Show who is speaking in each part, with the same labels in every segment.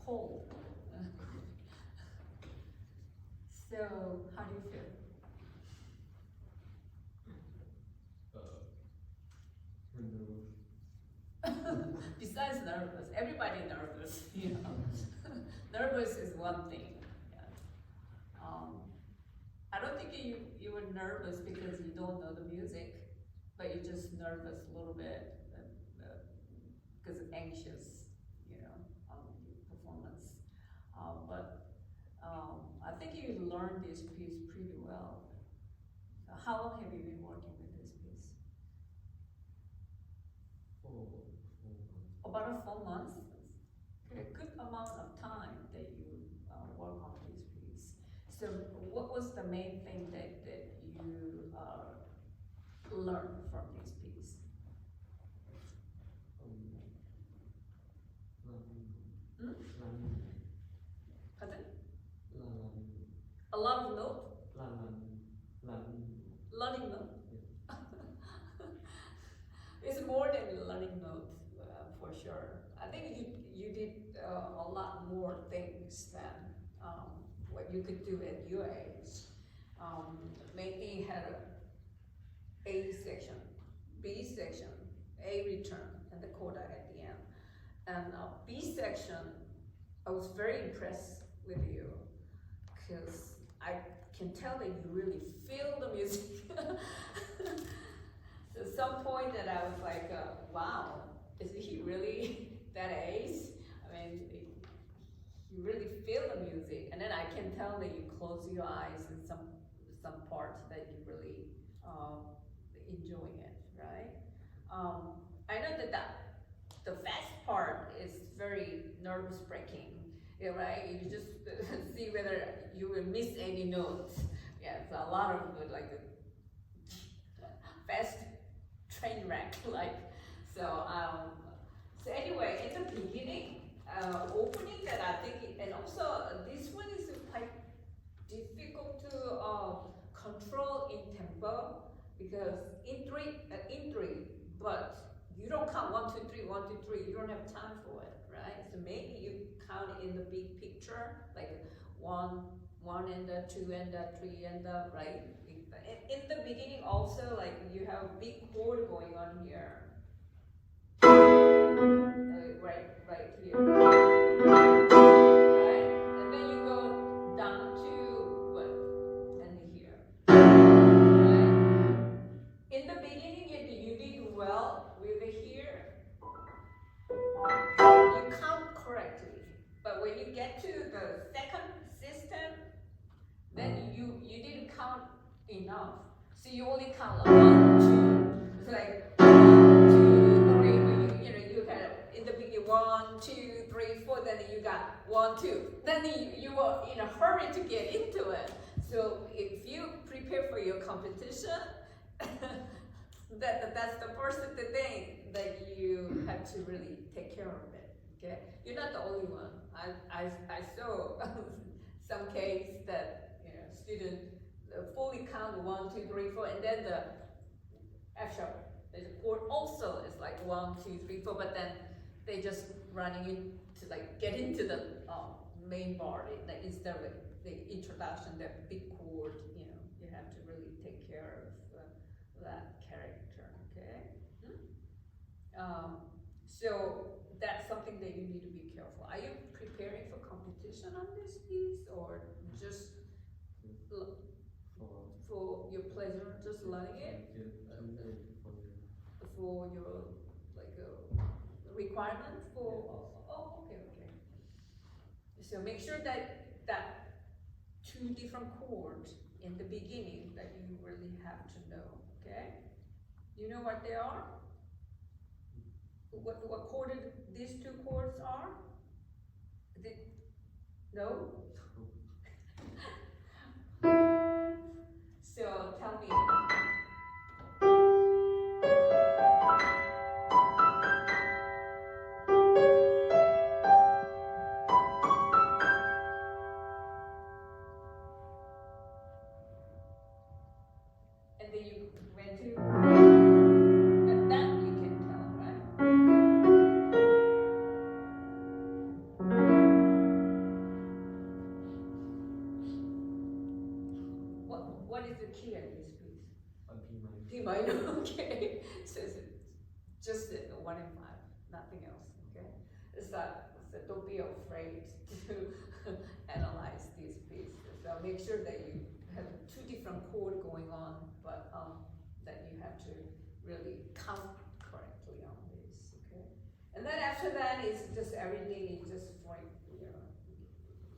Speaker 1: Cold. So, how do you feel? Besides nervous, everybody nervous, you know. Nervous is one thing. Yeah. I don't think you were nervous because you don't know the music, but you're just nervous a little bit because anxious, you know, on your performance. But I think you learned this piece pretty well. So how long have you been working with this piece? About 4 months. A good amount of time that you work on this piece. So what was the main thing that you learned from this piece? Hmm? Pardon? A lot of note? Learning note? It's more than learning note, for sure. I think you did a lot more things than what you could do at your age. Mainly had A section, B section, A return, and the coda at the end. And B section, I was very impressed with you because I can tell that you really feel the music. So at some point that I was like, wow, is he really that ace? I mean, you really feel the music, and then I can tell that you close your eyes in some parts that you really enjoying it, right? I know that the fast part is very nervous breaking, yeah, right? You just see whether you will miss any notes. Yeah, it's a lot of like fast train wreck, like so. So anyway, in the beginning, opening that I think, and also this one is quite difficult to control in tempo because in three, but you don't count 1, 2, 3, 1, 2, 3. You don't have time for it, right? So maybe you count in the big picture, like one and the 2 and the 3 and the right. In the beginning, also like you have a big chord going on here, right here. And then you go down to what? And here. Right? In the beginning, you did well with here. You count correctly. But when you get to the second system, then you didn't count enough. So you only count like 1, 2. It's like 1, 2, 3. But you kind of in the beginning 1, 2, 3, 4. Then you got 1, 2. Then you were in a hurry to get into it. So if you prepare for your competition, that's the first thing that you have to really take care of it. Okay, you're not the only one. I saw some case that student fully count 1, 2, 3, 4, and then the F sharp. The chord also is like 1, 2, 3, 4, but then they just running into like get into the main bar instead of the introduction, that big chord. You have to really take care of that character. Okay. So that's something that you need to be careful. Are you preparing for competition on this piece, or just for your pleasure, just learning it? for your like requirement for? Oh, okay. So make sure that two different chords in the beginning that you really have to know. Okay, you know what they are? What chord these two chords are? No? So tell me. And then you went to, that you can tell, right? What is the key of this piece? P minor, okay. So it's just 1 and 5, nothing else, okay? So don't be afraid to analyze this piece. So make sure that you have two different chords going on, but that you have to really count correctly on this, okay? And then after that is just everything is just for,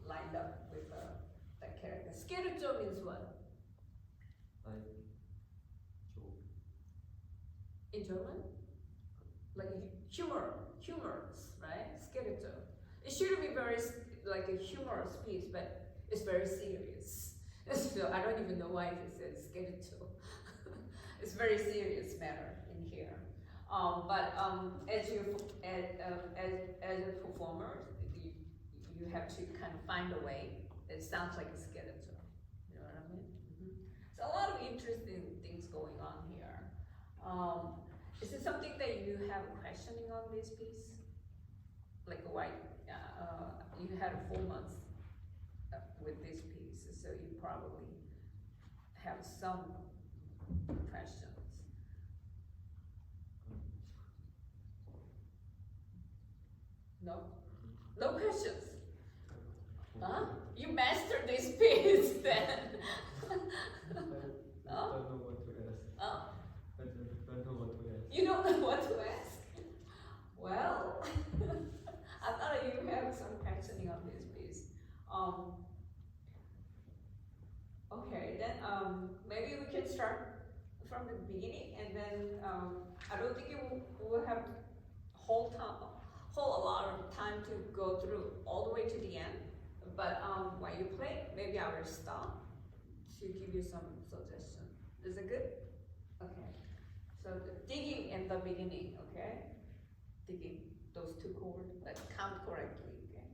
Speaker 1: lined up with that character. Scherzo means what? In German? Like humorous, right? Scherzo. It should be very like a humorous piece, but it's very serious. So I don't even know why it says scherzo. It's very serious matter in here. But as a performer, you have to kind of find a way. It sounds like a scherzo. You know what I mean? Mm-hmm. So a lot of interesting things going on here. Is it something that you have questioning on this piece? Like why you had 4 months with this piece, so you probably have some questions. No? No questions? Huh? You mastered this piece then.
Speaker 2: I don't know what to ask. I don't know what to ask.
Speaker 1: You don't know what to ask? Well, I thought you have some questioning on this piece. Okay, then maybe we can start from the beginning, and then I don't think you will have whole a lot of time to go through all the way to the end. But while you play, maybe I will stop to give you some suggestion. Is it good? Okay. So the digging in the beginning, okay? Digging those two chords, let's count correctly, okay?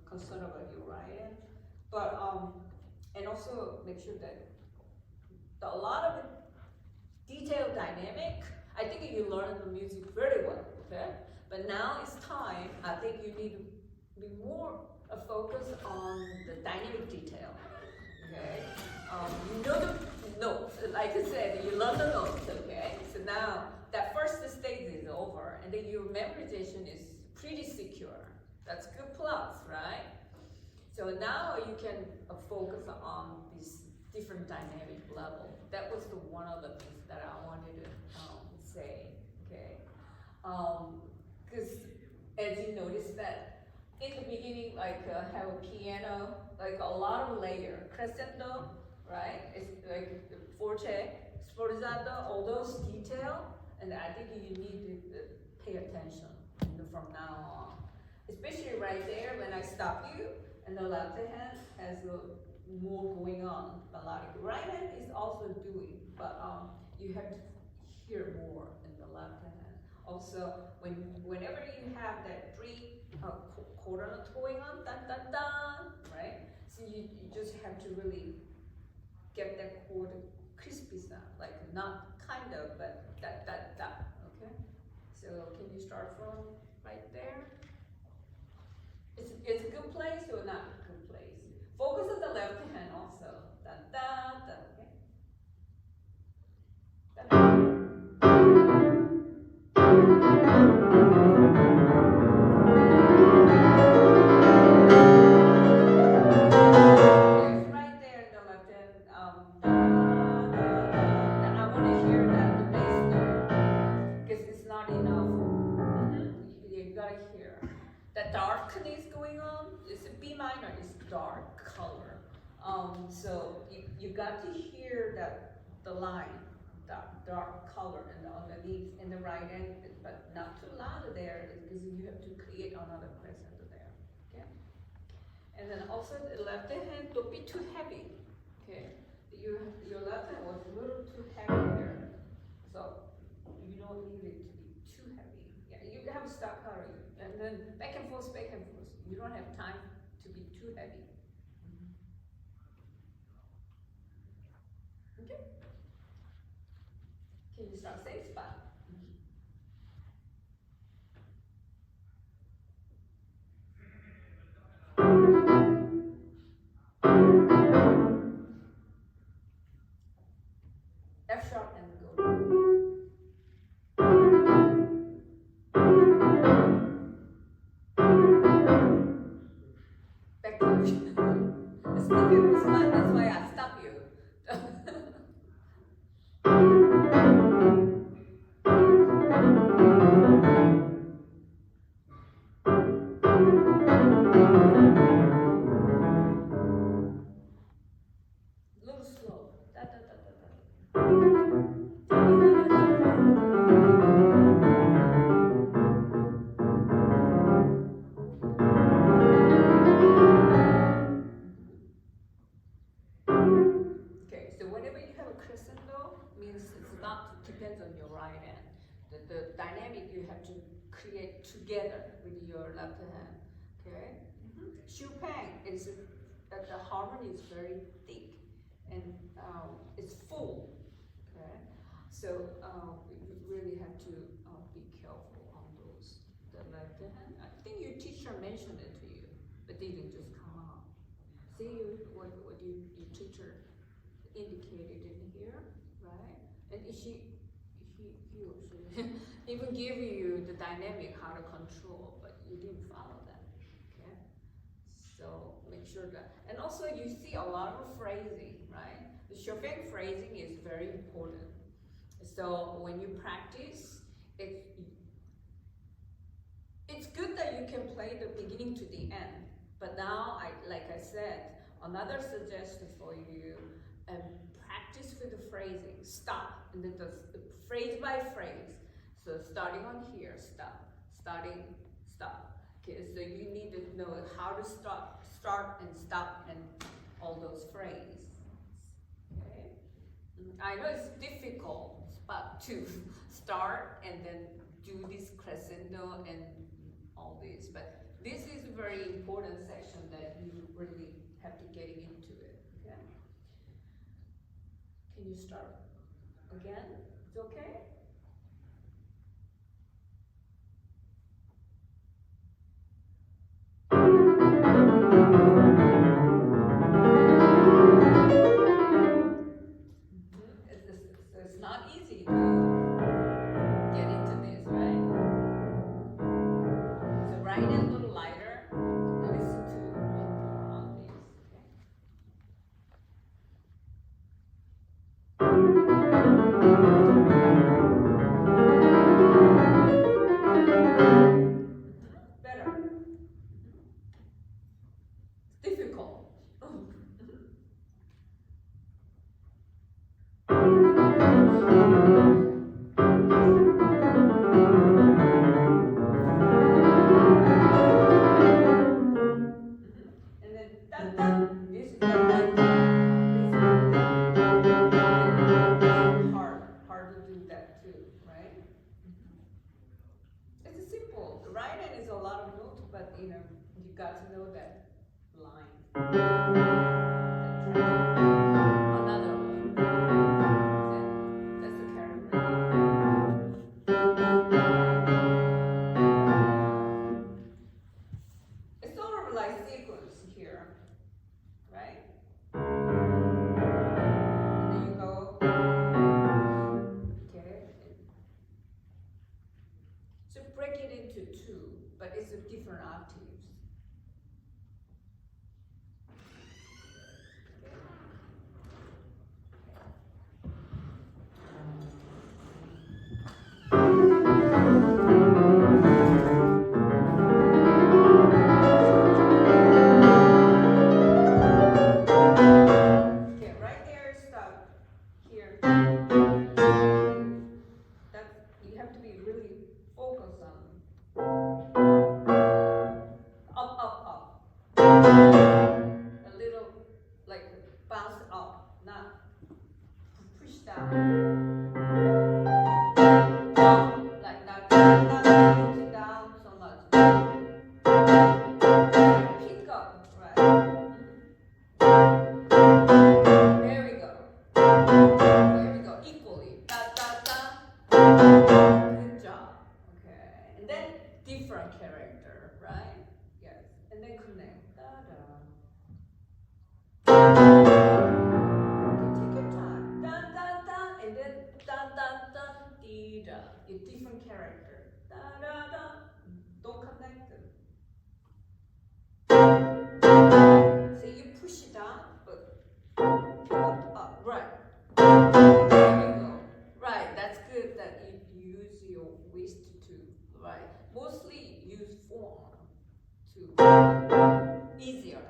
Speaker 1: Concerned about your right hand, but and also make sure that a lot of the detailed dynamic. I think you learn the music very well, okay? But now it's time. I think you need to be more focused on the dynamic detail, okay? You know the notes, like I said, you learn the notes, okay? So now that first stage is over, and then your memorization is pretty secure. That's good plus, right? So now you can focus on this different dynamic level. That was one of the things that I wanted to say, okay? Because as you notice that in the beginning, like have a piano, like a lot of layer, crescendo, right? It's like forte, sforzato, all those detail, and I think you need to pay attention from now on. Especially right there when I stop you, and the left hand has more going on. Melodic right hand is also doing, but you have to hear more in the left hand. Also, whenever you have that three quarter notes going on, dun dun dun, right? So you just have to really get that chord crispy sound, like not kind of, but da da da. Okay. So can you start from right there? It's a good place or not a good place? Focus on the left hand also. Da da da. Okay. Da, da. Yes, right there in the left hand. Da, da, da. And I want to hear that the bass note because it's not enough. You gotta hear. The darkness going on, it's a B minor, it's dark color. So you got to hear that the line, dark color and underneath in the right end, but not too loud there because you have to create another crescendo there. Okay? And then also the left hand, don't be too heavy. Okay? Your left hand was a little too heavy there. So you don't need it to be too heavy. Yeah, you have staccato. And then back and forth, back and forth. You don't have time to be too heavy. Okay? Can you start same spot? F sharp and go. Back to it's difficult spot, that's why I stop you. Little slow. Da, da, da, da, da. Okay, so whenever you have a crescendo, means it's not depends on your right hand. The dynamic you have to create together with your left hand. Okay? Chopin is that the harmony is very thick and it's full. Okay, so we really have to be careful on those. The left hand. I think your teacher mentioned it to you, but didn't just come out. See what your teacher indicated in here, right? And he or she even give you the dynamic how to control, but you didn't follow that. Okay, so make sure that, and also you see a lot of phrasing, right? The Chopin phrasing is very important. So when you practice, it's good that you can play the beginning to the end. But now, like I said, another suggestion for you, practice with the phrasing. Stop, and then the phrase by phrase. So starting on here, stop. Starting, stop. Okay, so you need to know how to start and stop, and all those phrases. Okay, I know it's difficult, but to start and then do this crescendo and all this, but this is a very important section that you really have to get into it. Okay. Can you start again? It's okay? It's not easy to get into this, right? So right hand a little lighter. Listen to on this. Better. It's difficult. you know, you got to know that line. Another one. That's the character. It's sort of like sequence here, right? And then you go, okay. So break it into two, but it's a different octaves. Okay, right there, stop. Here. That you have to be really focused on. Up, up, up. A little like bounce up, not push down. Up, like not pushing down so much. Pick up, right? There we go. There we go. Equally. Da, da, da. Good job. Okay. And then different character, right? Yes. And then connect. Da, da. Okay, take your time. Da, da, da. And then da, da, da, dee, da. A different character. Da, da, da. Don't connect them. So you push it down, but pick up, right. There we go. Right, that's good that you use your wrist to, right. Mostly use form to easier.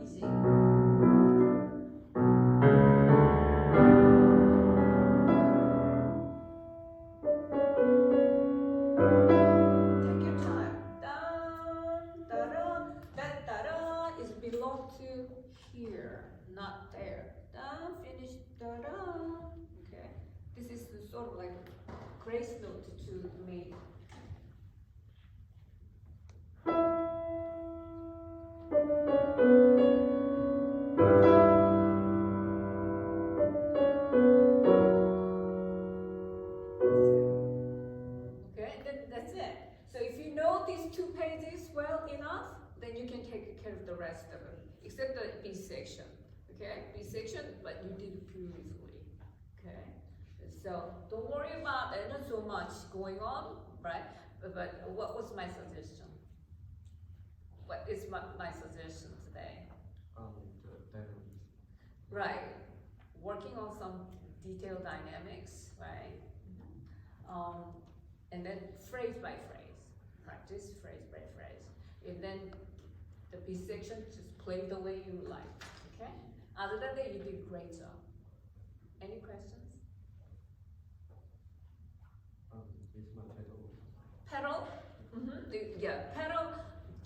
Speaker 1: Easy. Take your time. Dun, da-da. That da-da is belong to here, not there. Dun, finish, da-da. Okay. This is sort of like a grace note to make. Okay, that's it. So if you know these two pages well enough, then you can take care of the rest of it, except the B section. Okay, B section, but you did beautifully. Okay, so don't worry about it. Not so much going on, right? But what was my suggestion? What is my suggestion today?
Speaker 2: The dynamics.
Speaker 1: Right, working on some detailed dynamics, right? And then phrase by phrase, practice phrase by phrase. And then the B section, just play the way you like, okay? Other than that, you did a great job. Any questions?
Speaker 2: It's my pedal.
Speaker 1: Pedal? Yeah, pedal,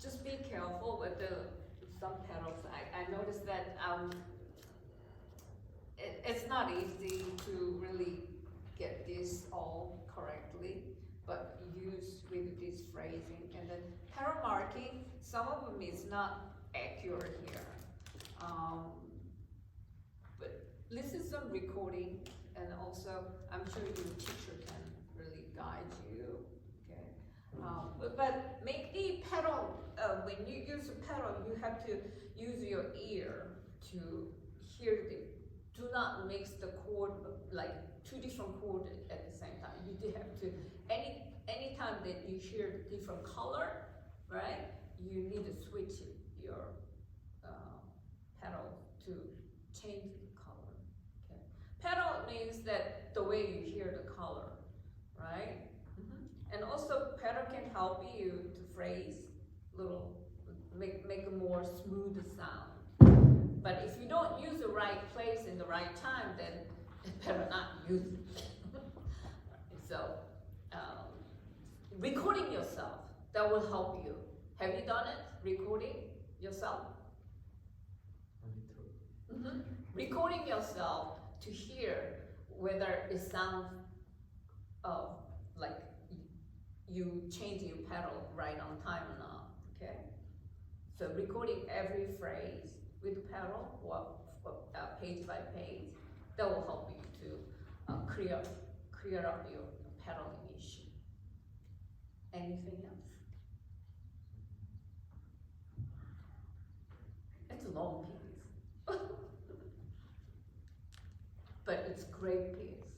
Speaker 1: just be careful with some pedals. I noticed that it's not easy to really get this all correctly, but use with this phrasing. And then pedal marking, some of them is not accurate here. But listen to some recording, and also I'm sure your teacher can really guide you. Okay, but make the pedal. When you use a pedal, you have to use your ear to hear the. Do not mix the chord like two different chords at the same time. You do have to any time that you hear different color, right? You need to switch your pedal to change the color. Okay. Pedal means that the way you hear the color, right? And also pedal can help you to phrase make a more smooth sound. But if you don't use the right place in the right time, then better not use it. So, recording yourself, that will help you. Have you done it? Recording yourself?
Speaker 2: A little.
Speaker 1: Recording yourself to hear whether it sounds like you change your pedal right on time or not, okay? So recording every phrase with pedal, or page by page, that will help you to clear up your pedaling issue. Anything else? It's a long piece, but it's great piece.